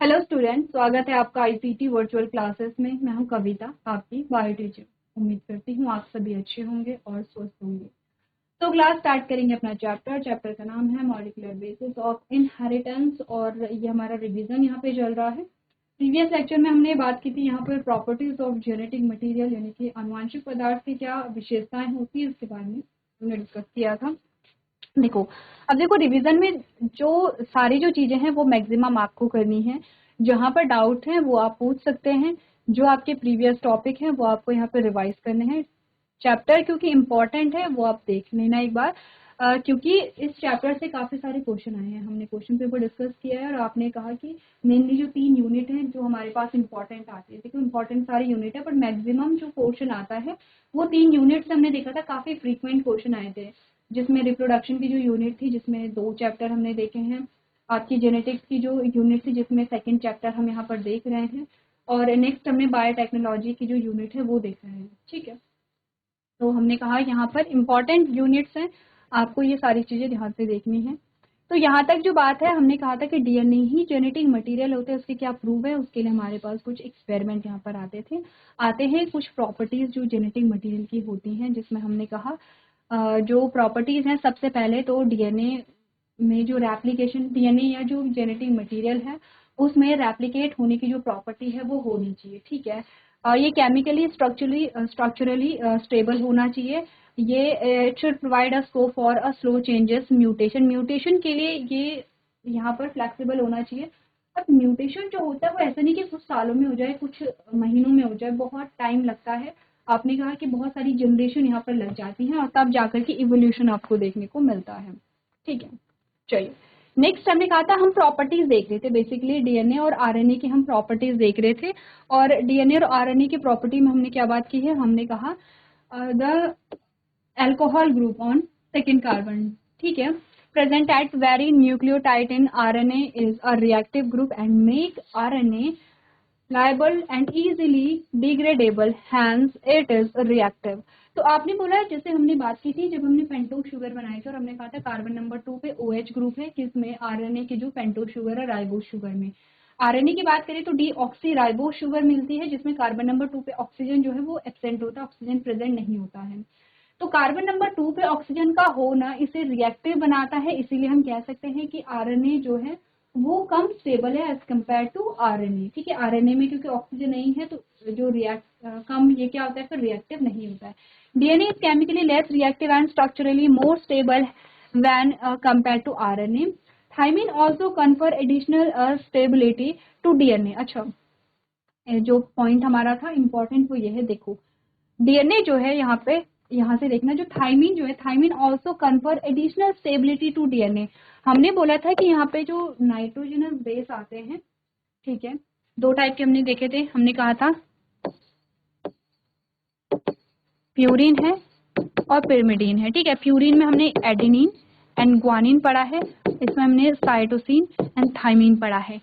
Hello student, स्वागत है आपका आईसीटी वर्चुअल क्लासेस में। मैं हूं कविता, आपकी बायो टीचर। उम्मीद करती हूं आप सभी अच्छे होंगे और स्वस्थ होंगे। तो क्लास स्टार्ट करेंगे अपना चैप्टर का नाम है मॉलिक्यूलर बेसिस ऑफ इनहेरिटेंस और ये हमारा रिवीजन यहाँ पे चल रहा है। प्रीवियस लेक्चर में हमने बात की थी यहाँ पर प्रॉपर्टीज ऑफ जेनेटिक मटेरियल, यानी कि आनुवंशिक पदार्थ की क्या विशेषताएं होती है उसके बारे में हमने डिस्कस किया था। देखो, अब देखो रिवीजन में जो सारी जो चीजें हैं वो मैक्सिमम आपको करनी है। जहां पर डाउट है वो आप पूछ सकते हैं। जो आपके प्रीवियस टॉपिक है वो आपको यहाँ पे रिवाइज करने हैं। चैप्टर क्योंकि इम्पोर्टेंट है वो आप देख लेना एक बार, क्योंकि इस चैप्टर से काफी सारे क्वेश्चन आए हैं। हमने क्वेश्चन पेपर डिस्कस किया है और आपने कहा कि मेनली जो 3 यूनिट हैं जो हमारे पास इम्पोर्टेंट आती है, देखो इम्पोर्टेंट सारी यूनिट है पर मैक्सिमम जो क्वेश्चन आता है वो 3 यूनिट से हमने देखा था। काफी फ्रीक्वेंट क्वेश्चन आए थे, जिसमें रिप्रोडक्शन की जो यूनिट थी जिसमें 2 चैप्टर हमने देखे हैं, आपकी जेनेटिक्स की जो यूनिट थी जिसमें 2nd चैप्टर हम यहाँ पर देख रहे हैं, और नेक्स्ट हमने बायोटेक्नोलॉजी की जो यूनिट है वो देख रहे हैं। ठीक है, तो हमने कहा यहाँ पर इम्पॉर्टेंट यूनिट्स हैं, आपको ये सारी चीजें ध्यान से देखनी है। तो यहाँ तक जो बात है, हमने कहा था कि डीएनए ही जेनेटिक मटेरियल होते हैं। उसके क्या प्रूव है, उसके लिए हमारे पास कुछ एक्सपेरिमेंट यहाँ पर आते हैं कुछ प्रॉपर्टीज जो जेनेटिक मटेरियल की होती हैं, जिसमें हमने कहा जो प्रॉपर्टीज हैं, सबसे पहले तो डीएनए में जो रेप्लिकेशन, डीएनए या जो जेनेटिक मटेरियल है उसमें रेप्लिकेट होने की जो प्रॉपर्टी है वो होनी चाहिए। ठीक है, ये केमिकली स्ट्रक्चरली स्टेबल होना चाहिए। ये it should provide a scope for a slow changes mutation के लिए ये यहाँ पर फ्लेक्सिबल होना चाहिए। अब म्यूटेशन जो होता है वो ऐसा नहीं कि कुछ सालों में हो जाए, कुछ महीनों में हो जाए, बहुत टाइम लगता है। आपने कहा कि बहुत सारी जनरेशन यहाँ पर लग जाती हैं और तब जाकर के इवोल्यूशन आपको देखने को मिलता है। ठीक है, चलिए नेक्स्ट हमने कहा था हम प्रॉपर्टीज देख रहे थे। बेसिकली डीएनए और आरएनए की हम प्रॉपर्टीज देख रहे थे, और डीएनए और आरएनए की प्रॉपर्टी में हमने क्या बात की है, हमने कहा the alcohol group on 2nd carbon, ठीक है, present at very nucleotide in RNA is a reactive group and make RNA liable and easily degradable, hence it is reactive। तो आपने बोला, जैसे हमने बात की थी जब हमने पेंटोज शुगर बनाए थे और हमने कहा था कार्बन नंबर 2 पे OH ग्रुप है, किसमें, आरएनए के जो पेंटोज शुगर है राइबोज शुगर में। आरएनए की बात करें तो डीऑक्सी राइबोज शुगर मिलती है, जिसमें कार्बन नंबर 2 पे ऑक्सीजन जो है वो एब्सेंट होता है, ऑक्सीजन प्रेजेंट नहीं होता है। तो कार्बन नंबर 2 पे ऑक्सीजन का होना इसे रिएक्टिव बनाता है, इसीलिए हम कह सकते हैं कि आरएनए जो है वो कम स्टेबल है एज कम्पेयर टू आरएनए। ठीक है, आरएनए में क्योंकि ऑक्सीजन नहीं है तो जो कम, ये क्या होता है, फिर रिएक्टिव नहीं होता है। DNA is chemically less reactive and structurally more stable when compare to RNA. Thymine also confer additional stability to DNA. अच्छा, जो पॉइंट हमारा था इंपॉर्टेंट वो ये है, देखो डीएनए जो है यहाँ पे, यहाँ से देखना, जो थाइमिन जो है, thymine also confer additional stability to DNA. हमने बोला था कि यहाँ पे जो नाइट्रोजनस बेस आते हैं, ठीक है, 2 टाइप के हमने देखे थे। हमने कहा था प्यूरिन है और पिरिमिडीन है। ठीक है, प्यूरिन में हमने एडेनिन एंड ग्वानिन पढ़ा है, इसमें हमने साइटोसिन एंड थाइमिन पढ़ा है।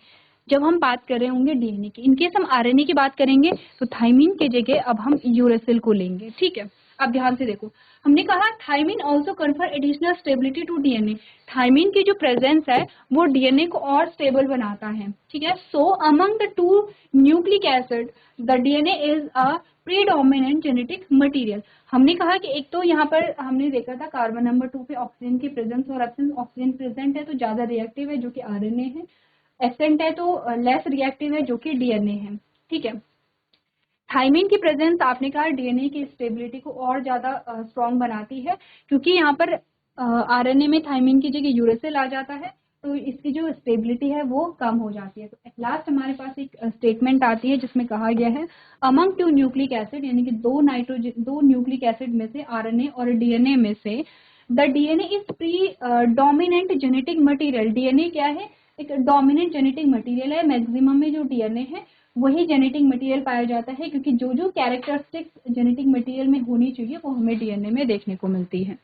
जब हम बात कर रहे होंगे डीएनए की, इनकेस हम आरएनए की बात करेंगे तो थाइमिन के जगह अब हम यूरेसिल को लेंगे। ठीक है, अब ध्यान से देखो, हमने कहा thymine also confer additional stability to DNA. Thymine की जो प्रेजेंस है वो डीएनए को और स्टेबल बनाता है। ठीक है, सो among the 2 nucleic acid the DNA is a predominant genetic material. हमने कहा कि एक तो यहाँ पर हमने देखा था कार्बन नंबर 2 पे ऑक्सीजन की प्रेजेंस और एब्सेंस, ऑक्सीजन प्रेजेंट है तो ज्यादा रिएक्टिव है जो कि आरएनए है, एब्सेंट है तो लेस रिएक्टिव है जो कि डीएनए है। ठीक है, थाइमिन की प्रेजेंस आपने कहा डीएनए की स्टेबिलिटी को और ज्यादा स्ट्रॉन्ग बनाती है, क्योंकि यहाँ पर आरएनए में थाइमिन की जगह यूरेसिल आ जाता है तो इसकी जो स्टेबिलिटी है वो कम हो जाती है। तो एट लास्ट हमारे पास एक स्टेटमेंट आती है जिसमें कहा गया है अमंग 2 न्यूक्लिक एसिड, यानी कि 2 न्यूक्लिक एसिड में से आरएनए और डीएनए में से the DNA is pre dominant genetic material. DNA क्या है, एक डोमिनेंट जेनेटिक मटेरियल है। मैक्सिमम में जो डीएनए है वही जेनेटिक मटेरियल पाया जाता है, क्योंकि जो जो कैरेक्टरिस्टिक्स जेनेटिक मटेरियल में होनी चाहिए वो हमें डीएनए में देखने को मिलती है।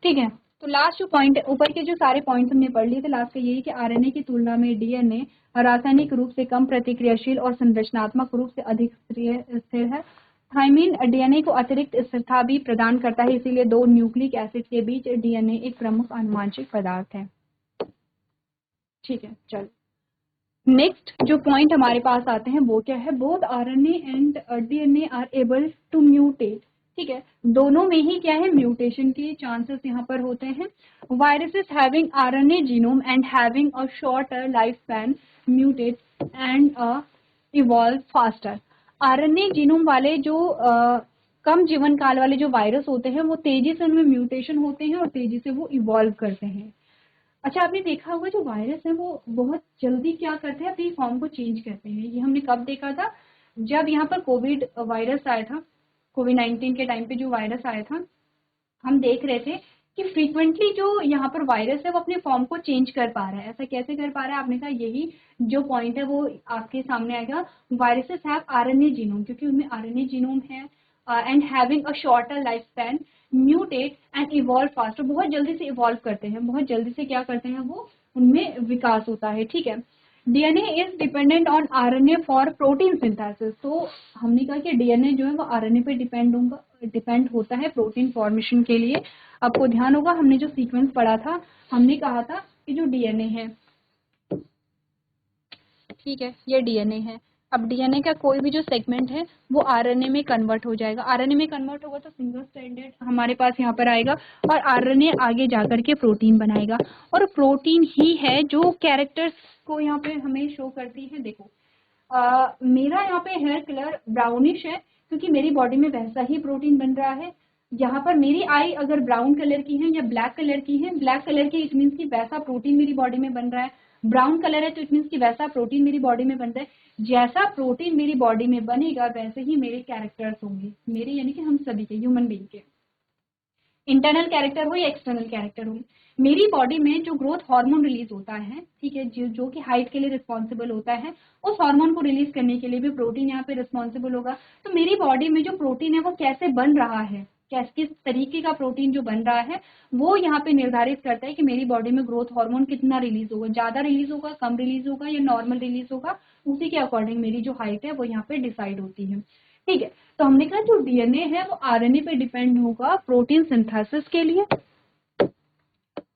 ठीक है, तो लास्ट जो पॉइंट है, ऊपर के जो सारे पॉइंट्स हमने पढ़ लिए थे, लास्ट का यही कि आरएनए की तुलना में डीएनए रासायनिक रूप से कम प्रतिक्रियाशील और संरचनात्मक रूप से अधिक स्थिर है। थाइमिन डीएनए को अतिरिक्त स्थिरता भी प्रदान करता है, इसीलिए 2 न्यूक्लिक एसिड के बीच डीएनए एक प्रमुख आनुवंशिक पदार्थ है। ठीक है, चलो नेक्स्ट जो पॉइंट हमारे पास आते हैं वो क्या है, both RNA and DNA are able to mutate. ठीक है, दोनों में ही क्या है, म्यूटेशन के चांसेस यहाँ पर होते हैं। Viruses having RNA genome and having a shorter life span mutate and evolve faster. RNA genome वाले जो कम जीवन काल वाले जो वायरस होते हैं वो तेजी से उनमें म्यूटेशन होते हैं और तेजी से वो इवॉल्व करते हैं। अच्छा, आपने देखा होगा जो वायरस है वो बहुत जल्दी क्या करते हैं, अपनी फॉर्म को चेंज करते हैं। ये हमने कब देखा था, जब यहाँ पर कोविड वायरस आया था, कोविड-19 के टाइम पे जो वायरस आया था, हम देख रहे थे कि फ्रीक्वेंटली जो यहाँ पर वायरस है वो अपने फॉर्म को चेंज कर पा रहा है। ऐसा कैसे कर पा रहा है, आपने कहा यही जो पॉइंट है वो आपके सामने आएगा। वायरसेस हैव आरएनए जीनोम, क्योंकि उनमें आरएनए जीनोम है and having a shorter life span mutate and evolve faster, बहुत जल्दी से इवॉल्व करते हैं, बहुत जल्दी से क्या करते हैं वो, उनमें विकास होता है। ठीक है, DNA is dependent on RNA for protein synthesis. तो हमने कहा कि डीएनए जो है वो आरएनए पे डिपेंड होता है प्रोटीन फॉर्मेशन के लिए। आपको ध्यान होगा हमने जो सीक्वेंस पढ़ा था, हमने कहा था कि जो डीएनए है, ठीक है, ये डीएनए है। अब डीएनए का कोई भी जो सेगमेंट है वो आरएनए में कन्वर्ट हो जाएगा। आरएनए में कन्वर्ट होगा तो सिंगल स्ट्रैंडेड हमारे पास यहाँ पर आएगा और आरएनए आगे जाकर के प्रोटीन बनाएगा। और प्रोटीन ही है जो कैरेक्टर्स को यहाँ पे हमें शो करती है। देखो मेरा यहाँ पे हेयर कलर ब्राउनिश है क्योंकि मेरी बॉडी में वैसा ही प्रोटीन बन रहा है। यहाँ पर मेरी आई अगर ब्राउन कलर की है या ब्लैक कलर की है, ब्लैक कलर की इट मीन्स की वैसा प्रोटीन मेरी बॉडी में बन रहा है। ब्राउन कलर है तो इट मीन्स की वैसा प्रोटीन मेरी बॉडी में बन रहा है। जैसा प्रोटीन मेरी बॉडी में बनेगा वैसे ही मेरे कैरेक्टर्स होंगे, मेरे यानी कि हम सभी के, ह्यूमन बीइंग के। इंटरनल कैरेक्टर हो या एक्सटर्नल कैरेक्टर हो, मेरी बॉडी में जो ग्रोथ हार्मोन रिलीज होता है, ठीक है, जो कि हाइट के लिए रिस्पॉन्सिबल होता है, उस हार्मोन को रिलीज करने के लिए भी प्रोटीन यहाँ पे रिस्पॉन्सिबल होगा। तो मेरी बॉडी में जो प्रोटीन है वो कैसे बन रहा है, किस तरीके का प्रोटीन जो बन रहा है वो यहाँ पे निर्धारित करता है कि मेरी बॉडी में ग्रोथ हार्मोन कितना रिलीज होगा, ज्यादा रिलीज होगा, कम रिलीज होगा या नॉर्मल रिलीज होगा। उसी के अकॉर्डिंग मेरी जो हाइट है वो यहाँ पे डिसाइड होती है। ठीक है, तो हमने कहा जो डीएनए है वो आरएनए पे डिपेंड होगा प्रोटीन सिंथेसिस के लिए,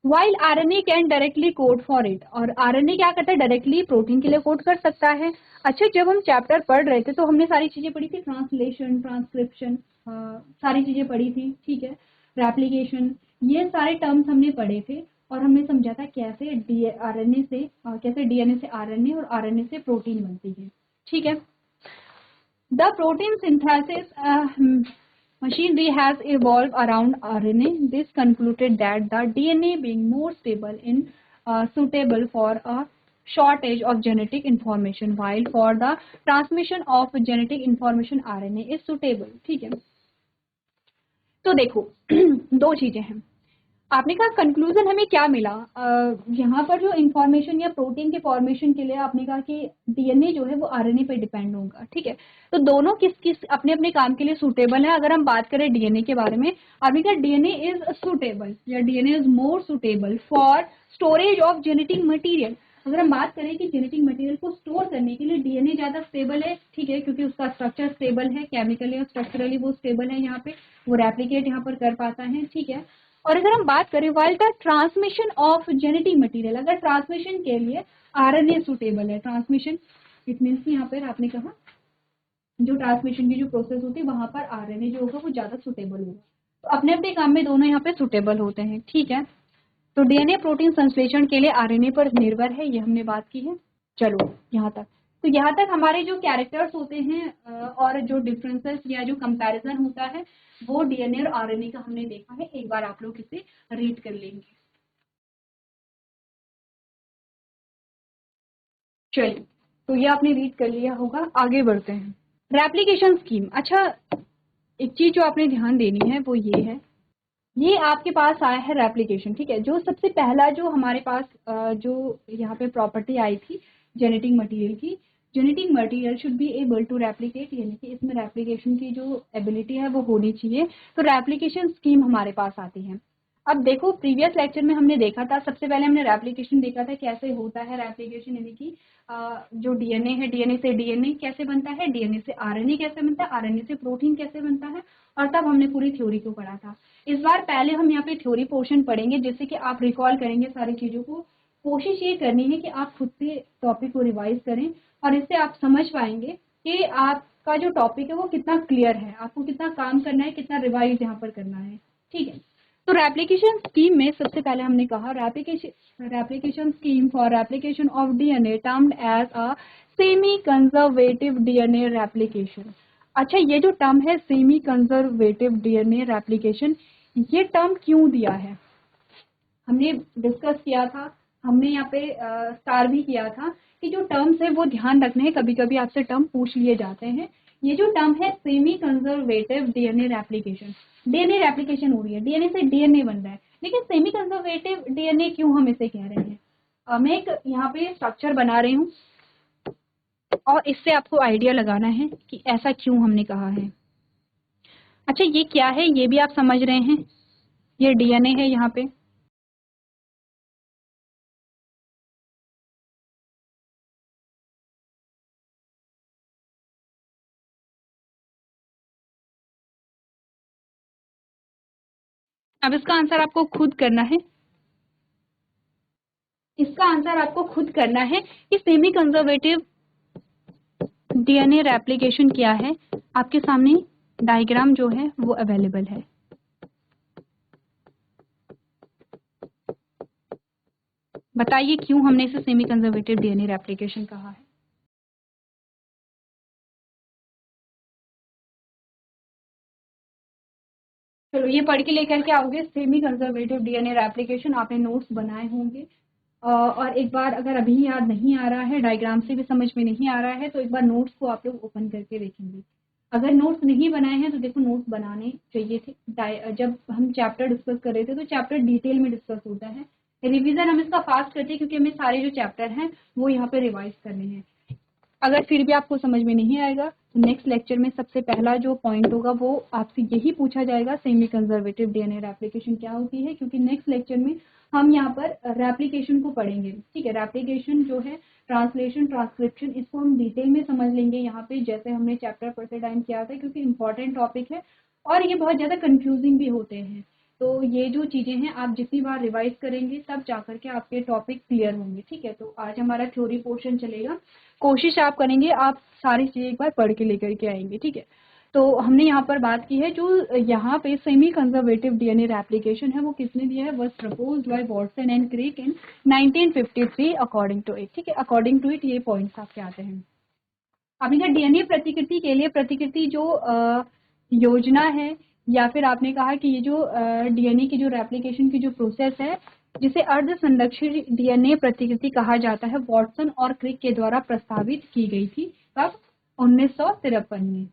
while RNA can directly code for it. और आरएनए क्या करता है, डायरेक्टली प्रोटीन के लिए कोड कर सकता है। अच्छा, जब हम चैप्टर पढ़ रहे थे तो हमने सारी चीजें पढ़ी थी, ट्रांसलेशन, ट्रांसक्रिप्शन, सारी चीजें पढ़ी थी। ठीक है, रेप्लिकेशन, ये सारे टर्म्स हमने पढ़े थे और हमने समझा था कैसे आरएनए से कैसे डीएनए से आरएनए और आरएनए से प्रोटीन बनती है। ठीक है, the protein synthesis machinery has evolved around RNA. This concluded that the DNA being more stable in suitable for a shortage of genetic information, while for the transmission of genetic information RNA is suitable. ठीक है, तो देखो दो चीजें हैं। आपने कहा conclusion हमें क्या मिला, यहाँ पर जो इंफॉर्मेशन या प्रोटीन के फॉर्मेशन के लिए आपने कहा कि डीएनए जो है वो आरएनए पे डिपेंड होगा। ठीक है, तो दोनों किस किस अपने अपने काम के लिए सूटेबल है। अगर हम बात करें डीएनए के बारे में, आपने कहा डीएनए इज सूटेबल या DNA is more suitable for storage of genetic material. अगर हम बात करें कि जेनेटिक मटेरियल को स्टोर करने के लिए डीएनए ज्यादा स्टेबल है। ठीक है, क्योंकि उसका स्ट्रक्चर स्टेबल है, केमिकली और स्ट्रक्चरली वो स्टेबल है, यहाँ पे वो रेप्लिकेट यहाँ पर कर पाता है। ठीक है, और अगर हम बात करें while the transmission of genetic material, अगर ट्रांसमिशन के लिए आरएनए सुटेबल है, ट्रांसमिशन इट मीन्स यहाँ पर आपने कहा जो ट्रांसमिशन की जो प्रोसेस होती है वहां पर आरएनए जो होगा वो ज्यादा सुटेबल होगा। तो अपने अपने काम में दोनों यहाँ पे सुटेबल होते हैं। ठीक है, तो डीएनए प्रोटीन संश्लेषण के लिए आरएनए पर निर्भर है, ये हमने बात की है। चलो यहाँ तक, तो यहाँ तक हमारे जो कैरेक्टर्स होते हैं और जो डिफरेंसेस या जो कंपैरिजन होता है वो डीएनए और आरएनए का हमने देखा है। एक बार आप लोग इसे रीड कर लेंगे। चलिए, तो ये आपने रीड कर लिया होगा, आगे बढ़ते हैं। Replication scheme. अच्छा, एक चीज जो आपने ध्यान देनी है वो ये है, ये आपके पास आया है रेप्लिकेशन। ठीक है, जो सबसे पहला जो हमारे पास जो यहाँ पे प्रॉपर्टी आई थी जेनेटिक मटेरियल की, genetic material should be able to replicate, यानी कि इसमें रेप्लिकेशन की जो एबिलिटी है वो होनी चाहिए। तो रेप्लिकेशन स्कीम हमारे पास आती है। अब देखो प्रीवियस लेक्चर में हमने देखा था, सबसे पहले हमने रेप्लिकेशन देखा था कैसे होता है रेप्लिकेशन, यानी कि जो डीएनए है, डीएनए से डीएनए कैसे बनता है, डीएनए से आरएनए कैसे बनता है, आरएनए से प्रोटीन कैसे बनता है, और तब हमने पूरी थ्योरी को पढ़ा था। इस बार पहले हम यहाँ पे थ्योरी पोर्शन पढ़ेंगे जिससे कि आप रिकॉल करेंगे सारी चीजों को, कोशिश ये करनी है कि आप खुद से टॉपिक को रिवाइज करें और इससे आप समझ पाएंगे कि आपका जो टॉपिक है वो कितना क्लियर है, आपको कितना काम करना है, कितना रिवाइज यहाँ पर करना है। ठीक है, तो रेप्लिकेशन स्कीम में सबसे पहले हमने कहा replication scheme for replication of DNA termed as a semi conservative DNA replication. अच्छा, ये जो टर्म है सेमी कंजर्वेटिव डीएनए रेप्लिकेशन, ये टर्म क्यों दिया है हमने डिस्कस किया था, हमने यहाँ पे स्टार भी किया था कि जो टर्म्स है वो ध्यान रखने हैं, कभी कभी आपसे टर्म पूछ लिए जाते हैं। ये जो टर्म है semi conservative DNA replication, DNA replication हो रही है, डीएनए से डीएनए बन रहा है, लेकिन सेमी कंजर्वेटिव डीएनए क्यों हम इसे कह रहे हैं? मैं एक यहाँ पे स्ट्रक्चर बना रही हूँ और इससे आपको आइडिया लगाना है कि ऐसा क्यों हमने कहा है। अच्छा, ये क्या है ये भी आप समझ रहे हैं, ये डीएनए है यहाँ पे, अब इसका आंसर आपको खुद करना है, इसका आंसर आपको खुद करना है कि सेमी कंजर्वेटिव डीएनए रेप्लिकेशन क्या है। आपके सामने डायग्राम जो है वो अवेलेबल है। बताइए क्यों हमने इसे सेमी कंजर्वेटिव डीएनए रेप्लिकेशन कहा है? चलो ये पढ़ के लेकर के आओगे, सेमी कंजर्वेटिव डीएनए रेप्लिकेशन, आपने नोट्स बनाए होंगे। और एक बार अगर अभी याद नहीं आ रहा है, डायग्राम से भी समझ में नहीं आ रहा है, तो एक बार नोट्स को आप लोग ओपन करके देखेंगे। अगर नोट्स नहीं बनाए हैं तो देखो नोट्स बनाने चाहिए थे। जब हम चैप्टर डिस्कस कर रहे थे तो चैप्टर डिटेल में डिस्कस होता है, रिवीजन हम इसका फास्ट करते हैं क्योंकि हमें सारे जो चैप्टर हैं वो यहाँ पे रिवाइज करने हैं। अगर फिर भी आपको समझ में नहीं आएगा तो नेक्स्ट लेक्चर में सबसे पहला जो पॉइंट होगा वो आपसे यही पूछा जाएगा, सेमी कंजर्वेटिव डीएनए रेप्लिकेशन क्या होती है, क्योंकि नेक्स्ट लेक्चर में हम यहाँ पर रेप्लिकेशन को पढ़ेंगे। ठीक है, रेप्लिकेशन जो है ट्रांसलेशन ट्रांसक्रिप्शन, इसको हम डिटेल में समझ लेंगे यहाँ पे, जैसे हमने चैप्टर पढ़ते टाइम किया था, क्योंकि इंपॉर्टेंट टॉपिक है और ये बहुत ज़्यादा कंफ्यूजिंग भी होते हैं। तो ये जो चीज़ें हैं आप जितनी बार रिवाइज करेंगे तब जाकर के आपके टॉपिक क्लियर होंगे। ठीक है, तो आज हमारा थ्योरी पोर्शन चलेगा, कोशिश आप करेंगे आप सारी चीज़ें एक बार पढ़ के लेकर के आएंगे। ठीक है, तो हमने यहाँ पर बात की है जो यहाँ पे सेमी कंजर्वेटिव डीएनए रेप्लिकेशन है वो किसने दिया है, was proposed by Watson and Crick in 1953 according to it. ठीक है, अकॉर्डिंग टू इट ये पॉइंट्स आपके आते हैं। आपने कहा डीएनए प्रतिकृति के लिए, प्रतिकृति जो योजना है, या फिर आपने कहा कि ये जो डीएनए की जो रेप्लिकेशन की जो प्रोसेस है जिसे अर्ध संरक्षित डीएनए प्रतिकृति कहा जाता है, वाटसन और क्रिक के द्वारा प्रस्तावित की गई थी कब, 1953 में।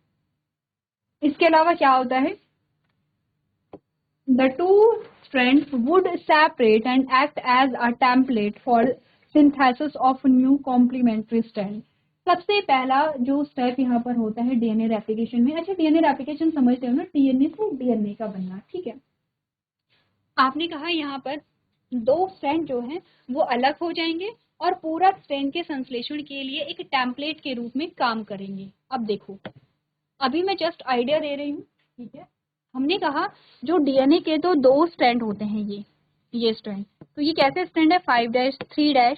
इसके अलावा क्या होता है, the two strands would separate and act as a template for synthesis of new complementary strand। सबसे पहला जो स्टेप यहाँ पर होता है डीएनए रेप्लिकेशन में। अच्छा, डीएनए रेप्लिकेशन समझते हो ना, डीएनए से डीएनए का बनना। ठीक है, आपने कहा यहाँ पर दो स्ट्रैंड जो हैं वो अलग हो जाएंगे और पूरा स्ट्रैंड के संश्लेषण के लिए एक टेम्पलेट के रूप में काम करेंगे। अब देखो, अभी मैं जस्ट आइडिया दे रही हूँ। ठीक है, हमने कहा जो डीएनए के तो दो स्ट्रैंड होते हैं, ये स्ट्रैंड, तो ये कैसे स्ट्रैंड है, 5' 3'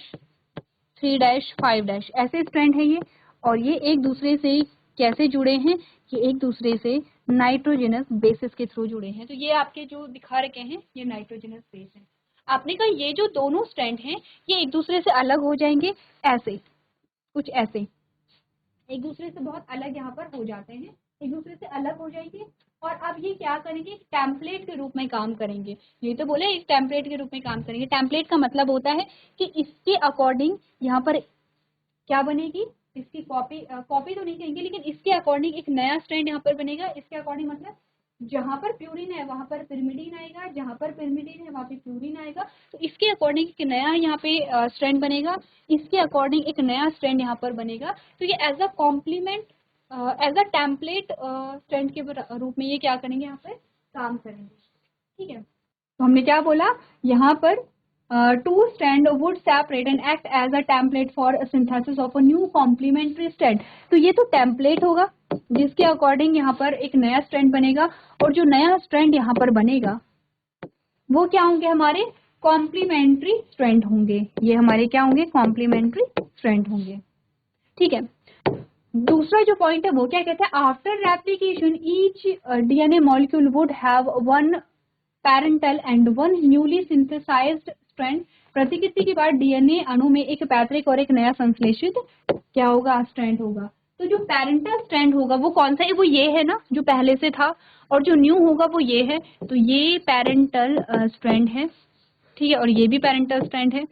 3' 5' ऐसे स्ट्रैंड है ये, और ये एक दूसरे से कैसे जुड़े हैं, ये एक दूसरे से नाइट्रोजनस बेसिस के थ्रू जुड़े हैं। तो ये आपके जो दिखा रखे हैं ये नाइट्रोजनस बेस है। आपने कहा ये जो दोनों स्ट्रैंड हैं ये एक दूसरे से अलग हो जाएंगे, ऐसे कुछ ऐसे एक दूसरे से बहुत अलग यहाँ पर हो जाते हैं, एक दूसरे से अलग हो जाएंगे और अब ये क्या करेंगे, टेम्पलेट के रूप में काम करेंगे। ये तो बोले एक टेम्पलेट के रूप में काम करेंगे। टेम्पलेट का मतलब होता है कि इसके अकॉर्डिंग यहाँ पर क्या बनेगी, इसकी कॉपी तो नहीं कहेंगे, लेकिन इसके अकॉर्डिंग एक नया स्ट्रैंड यहाँ पर बनेगा। इसके अकॉर्डिंग मतलब जहाँ पर प्यूरिन है वहां पर पिरिमिडीन आएगा, जहाँ पर पिरिमिडीन है वहां पे प्यूरिन आएगा। तो इसके अकॉर्डिंग एक नया यहाँ पे स्ट्रैंड बनेगा, इसके अकॉर्डिंग एक नया स्ट्रैंड यहाँ पर बनेगा। तो ये as a complement, as a template strand के रूप में ये क्या करेंगे, यहाँ पर काम करेंगे। ठीक है, तो हमने क्या बोला यहाँ पर, two strand would separate and act as a template for a synthesis of a new complementary strand। तो ये तो टेम्पलेट होगा जिसके अकॉर्डिंग यहाँ पर एक नया स्ट्रैंड बनेगा, और जो नया स्ट्रैंड यहाँ पर बनेगा वो क्या होंगे, हमारे कॉम्प्लीमेंट्री स्ट्रैंड होंगे, ये हमारे क्या होंगे, कॉम्प्लीमेंट्री स्ट्रैंड होंगे। ठीक है, दूसरा जो पॉइंट है वो क्या कहता है, after replication each DNA molecule would have one parental and one newly synthesised strand. प्रतिकृति के बाद डीएनए अणु में एक पैतृक और एक नया संश्लेषित क्या होगा, स्ट्रैंड होगा। तो जो पैरेंटल स्ट्रैंड होगा वो कौन सा है, वो ये है ना जो पहले से था, और जो न्यू होगा वो ये है, तो ये पैरेंटल स्ट्रैंड है। ठीक है, और ये भी पैरेंटल स्ट्रैंड है,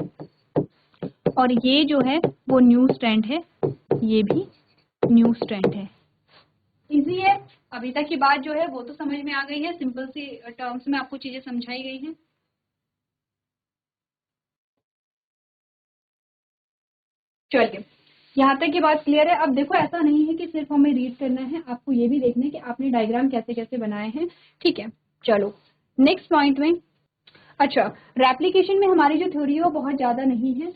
और ये जो है वो न्यू स्ट्रैंड है, ये भी न्यू स्ट्रैंड है। इजी है, अभी तक की बात जो है वो तो समझ में आ गई है, सिंपल सी टर्म्स में आपको चीजें समझाई गई हैं। चलिए, यहाँ तक की बात क्लियर है। अब देखो, ऐसा नहीं है कि सिर्फ हमें रीड करना है, आपको ये भी देखना है कि आपने डायग्राम कैसे कैसे बनाए हैं। ठीक है, चलो नेक्स्ट पॉइंट में। अच्छा, रेप्लिकेशन में हमारी जो थ्योरी है वो बहुत ज्यादा नहीं है,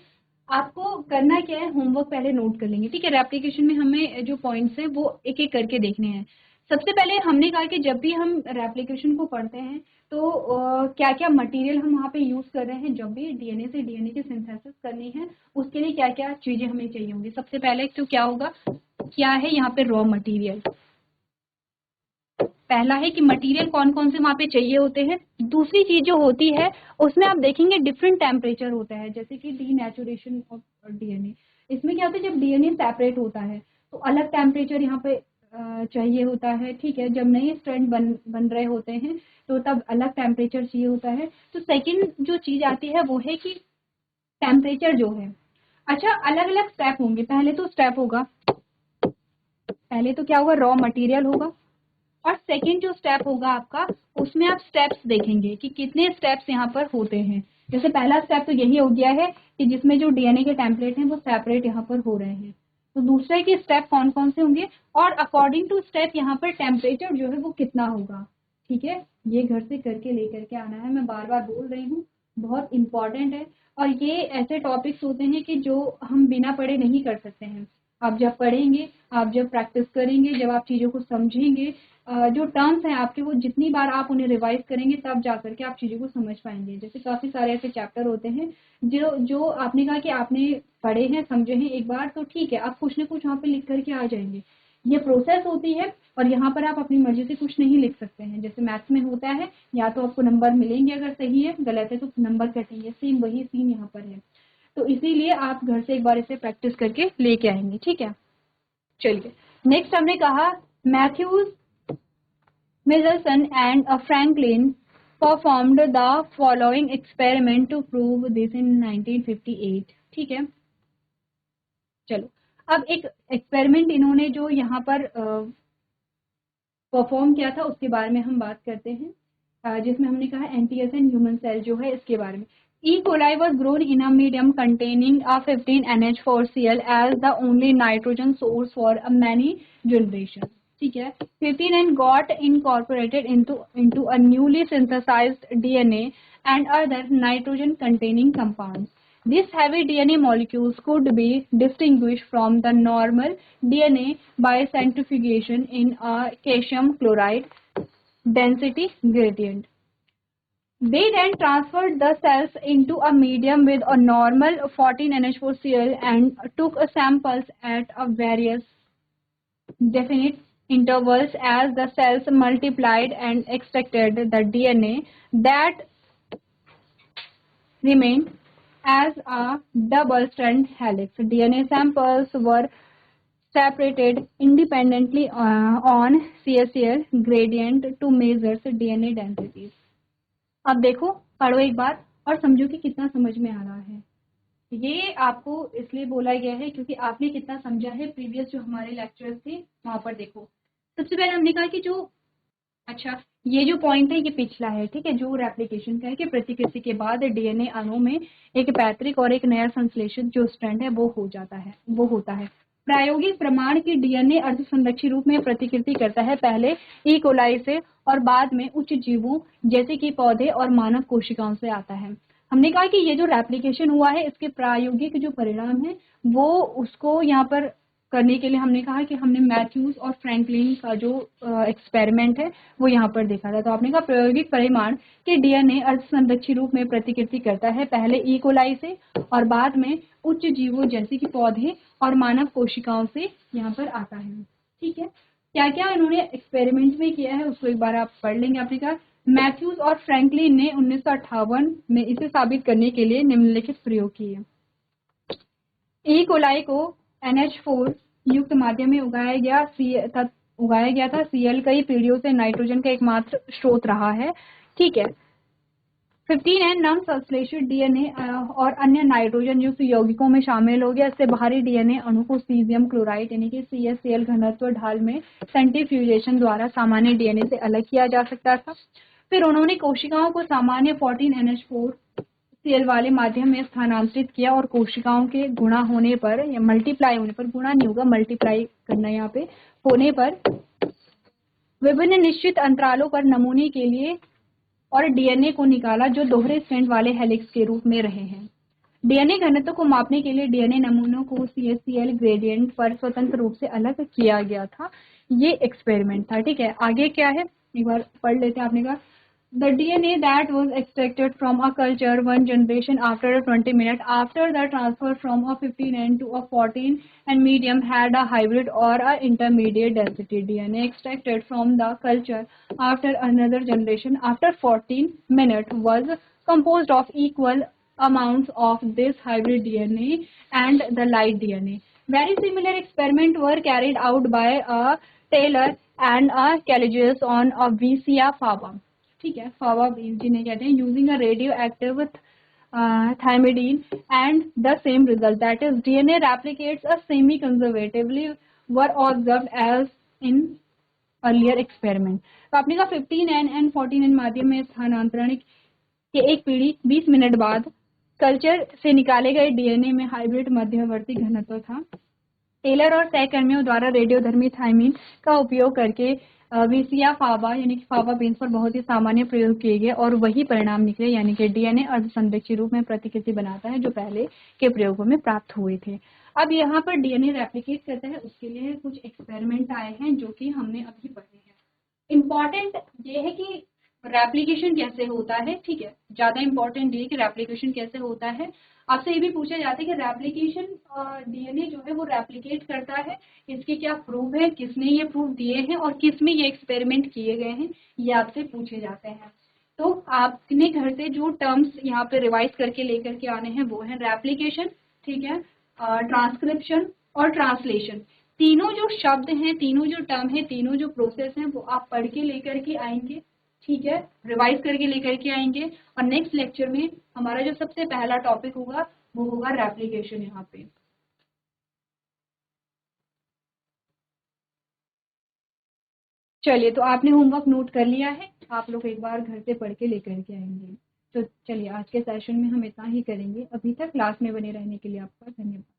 आपको करना क्या है, होमवर्क पहले नोट कर लेंगे। ठीक है, रेप्लिकेशन में हमें जो पॉइंट्स हैं वो एक एक करके देखने हैं। सबसे पहले हमने कहा कि जब भी हम रेप्लिकेशन को पढ़ते हैं तो क्या क्या मटेरियल हम वहाँ पे यूज कर रहे हैं, जब भी डीएनए से डीएनए की सिंथेसिस करनी है उसके लिए क्या क्या चीजें हमें चाहिए होंगी। सबसे पहले तो क्या होगा, क्या है यहाँ पे रॉ मटेरियल। पहला है कि मटेरियल कौन कौन से वहाँ पे चाहिए होते हैं। दूसरी चीज जो होती है उसमें आप देखेंगे डिफरेंट टेम्परेचर होता है, जैसे कि डीनेचुरेशन ऑफ डीएनए। इसमें क्या होता है, जब डीएनए सेपरेट होता है तो अलग टेम्परेचर यहाँ पे चाहिए होता है। ठीक है, जब नए स्ट्रैंड बन रहे होते हैं तो तब अलग टेम्परेचर चाहिए होता है। तो सेकेंड जो चीज आती है वो है कि टेम्परेचर जो है। अच्छा, अलग अलग स्टेप होंगे। पहले तो स्टेप होगा, पहले तो क्या होगा, रॉ मटेरियल होगा, और सेकेंड जो स्टेप होगा आपका, उसमें आप स्टेप्स देखेंगे कि कितने स्टेप्स यहाँ पर होते हैं। जैसे पहला स्टेप तो यही हो गया है कि जिसमें जो डीएनए के टेम्पलेट हैं वो सेपरेट यहाँ पर हो रहे हैं। तो दूसरे के स्टेप कौन कौन से होंगे, और अकॉर्डिंग टू स्टेप यहाँ पर टेम्परेचर जो है वो कितना होगा। ठीक है, ये घर से करके लेकर के आना है, मैं बार बार बोल रही हूँ, बहुत इंपॉर्टेंट है। और ये ऐसे टॉपिक्स होते हैं कि जो हम बिना पढ़े नहीं कर सकते हैं। आप जब पढ़ेंगे, आप जब प्रैक्टिस करेंगे, जब आप चीज़ों को समझेंगे, जो टर्म्स हैं आपके वो जितनी बार आप उन्हें रिवाइज करेंगे तब जाकर के आप चीज़ों को समझ पाएंगे। जैसे काफ़ी सारे ऐसे चैप्टर होते हैं जो जो आपने कहा कि आपने पढ़े हैं, समझे हैं एक बार, तो ठीक है, आप कुछ ना कुछ वहाँ पे लिख करके आ जाएंगे। ये प्रोसेस होती है, और यहाँ पर आप अपनी मर्जी से कुछ नहीं लिख सकते हैं। जैसे मैथ्स में होता है, या तो आपको नंबर मिलेंगे अगर सही है, गलत है तो नंबर कटेंगे, सेम वही सीन यहाँ पर है। तो इसीलिए आप घर से एक बार इसे प्रैक्टिस करके लेके आएंगे। ठीक है, चलिए नेक्स्ट हमने कहा, Mathews, Michelson and Franklin performed the following experiment to prove this in 1958। ठीक है, चलो अब एक एक्सपेरिमेंट इन्होंने जो यहाँ पर परफॉर्म किया था उसके बारे में हम बात करते हैं, जिसमें हमने कहा एनटीएस एंड ह्यूमन सेल जो है इसके बारे में। E. coli was grown in a medium containing a 15 NH4Cl as the only nitrogen source for a many generations। ठीक है, 15N got incorporated into a newly synthesized DNA and other nitrogen containing compounds। These heavy DNA molecules could be distinguished from the normal DNA by centrifugation in a calcium chloride density gradient। They then transferred the cells into a medium with a normal 14 NH4Cl and took samples at a various definite intervals as the cells multiplied and extracted the DNA that remained as a double-strand helix। DNA samples were separated independently on CSCL gradient to measure DNA densities। अब देखो, पढ़ो एक बार और समझो कि कितना समझ में आ रहा है। ये आपको इसलिए बोला गया है क्योंकि आपने कितना समझा है प्रीवियस जो हमारे लेक्चर्स थे वहां पर देखो। सबसे पहले हमने कहा कि जो, अच्छा ये जो पॉइंट है ये पिछला है। ठीक है, जो रेप्लिकेशन का है कि प्रतिकृति के बाद डीएनए अणु में एक पैतृक और एक नया संश्लेषित जो स्ट्रैंड है वो हो जाता है, वो होता है। प्रायोगिक प्रमाण की डीएनए अर्ध संरक्षित रूप में प्रतिकृति करता है, पहले ई कोलाई से और बाद में उच्च जीवों जैसे कि पौधे और मानव कोशिकाओं से आता है। हमने कहा कि ये जो रेप्लिकेशन हुआ है इसके प्रायोगिक जो परिणाम है वो उसको यहाँ पर करने के लिए हमने कहा कि हमने मैथ्यूज और फ्रैंकलिन का जो एक्सपेरिमेंट है वो यहाँ पर देखा था। तो आपने कहा प्रायोगिक परिमाण कि डीएनए अर्धसंरक्षी रूप में प्रतिकृति करता है, पहले ई कोलाई से और बाद में उच्च जीवों जैसे कि पौधे और मानव कोशिकाओं से यहाँ पर आता है। ठीक है, क्या क्या इन्होंने एक्सपेरिमेंट में किया है उसको एक बार आप पढ़ लेंगे। आपने कहा मैथ्यूज और फ्रैंकलिन ने 1958 में इसे साबित करने के लिए निम्नलिखित प्रयोग किए। ई कोलाई को NH4 युक्त माध्यम में उगाया गया था। Cl कई पीढ़ियों से नाइट्रोजन का एकमात्र स्रोत रहा है। ठीक है, 15N नम संश्लेषित डीएनए और अन्य नाइट्रोजन युक्त यौगिकों में शामिल हो गया। इससे बाहरी डीएनए अणु को सीजियम क्लोराइड यानी कि CaCl घनत्व ढाल में सेंट्रीफ्यूजेशन द्वारा सामान्य डीएनए से अलग किया जा सकता था। फिर उन्होंने कोशिकाओं को सामान्य 14NH4 Cl वाले माध्यम में स्थानांतरित किया और कोशिकाओं के गुणा होने पर या मल्टीप्लाई होने पर, गुणा नहीं होगा मल्टीप्लाई करना यहाँ पे, होने पर विभिन्न निश्चित अंतरालों पर नमूने के लिए और डीएनए को निकाला जो दोहरे स्ट्रैंड वाले हेलिक्स के रूप में रहे हैं। डीएनए घनत्व को मापने के लिए डीएनए नमूनों को CaCl ग्रेडियंट पर स्वतंत्र रूप से अलग किया गया था। ये एक्सपेरिमेंट था। ठीक है, आगे क्या है एक बार पढ़ लेते हैं। आपने कहा the DNA that was extracted from a culture one generation after 20 minutes after the transfer from a 15N to a 14N medium had a hybrid or a intermediate density. DNA extracted from the culture after another generation after 14 minutes was composed of equal amounts of this hybrid DNA and the light DNA. Very similar experiments were carried out by a Taylor and a Caligis on a Visia faba. ठीक है, फावा बीज जिन्हें कहते हैं, using a radioactive thymidine and the same result that is DNA replicates a semi conservatively were observed as in earlier experiment. तो आपने कहा 15N and 14N माध्यम में स्थानांतरण के एक पीढ़ी 20 मिनट बाद कल्चर से निकाले गए डीएनए में हाइब्रिड मध्यवर्ती घनत्व था। टेलर और सहकर्मियों द्वारा रेडियोधर्मी थाइमिन का उपयोग करके विसिया फावा यानी कि फावा बीन्स पर बहुत ही सामान्य प्रयोग किए गए और वही परिणाम निकले, यानी कि डीएनए अर्धसंरक्षी रूप में प्रतिकृति बनाता है जो पहले के प्रयोगों में प्राप्त हुए थे। अब यहाँ पर डीएनए रेप्लिकेट करता है, उसके लिए कुछ एक्सपेरिमेंट आए हैं जो कि हमने अभी पढ़े हैं। इम्पॉर्टेंट ये है कि रेप्लिकेशन कैसे होता है। ठीक है, ज्यादा इंपॉर्टेंट ये कि रेप्लिकेशन कैसे होता है। आपसे ये भी पूछा जाता है कि रेप्लिकेशन डीएनए जो है वो रेप्लिकेट करता है, इसके क्या प्रूफ है, किसने ये प्रूफ दिए हैं और किस में ये एक्सपेरिमेंट किए गए हैं, ये आपसे पूछे जाते हैं। तो आपने घर से जो टर्म्स यहाँ पे रिवाइज करके लेकर के आने हैं वो है रेप्लिकेशन, ठीक है, ट्रांसक्रिप्शन और ट्रांसलेशन। तीनों जो शब्द हैं, तीनों जो टर्म है, तीनों जो प्रोसेस हैं वो आप पढ़ के लेकर के आएंगे। ठीक है, रिवाइज करके लेकर के आएंगे और नेक्स्ट लेक्चर में हमारा जो सबसे पहला टॉपिक होगा वो होगा रेप्लिकेशन। यहाँ पे चलिए, तो आपने होमवर्क नोट कर लिया है, आप लोग एक बार घर से पढ़ के लेकर के आएंगे। तो चलिए आज के सेशन में हम इतना ही करेंगे। अभी तक क्लास में बने रहने के लिए आपका धन्यवाद।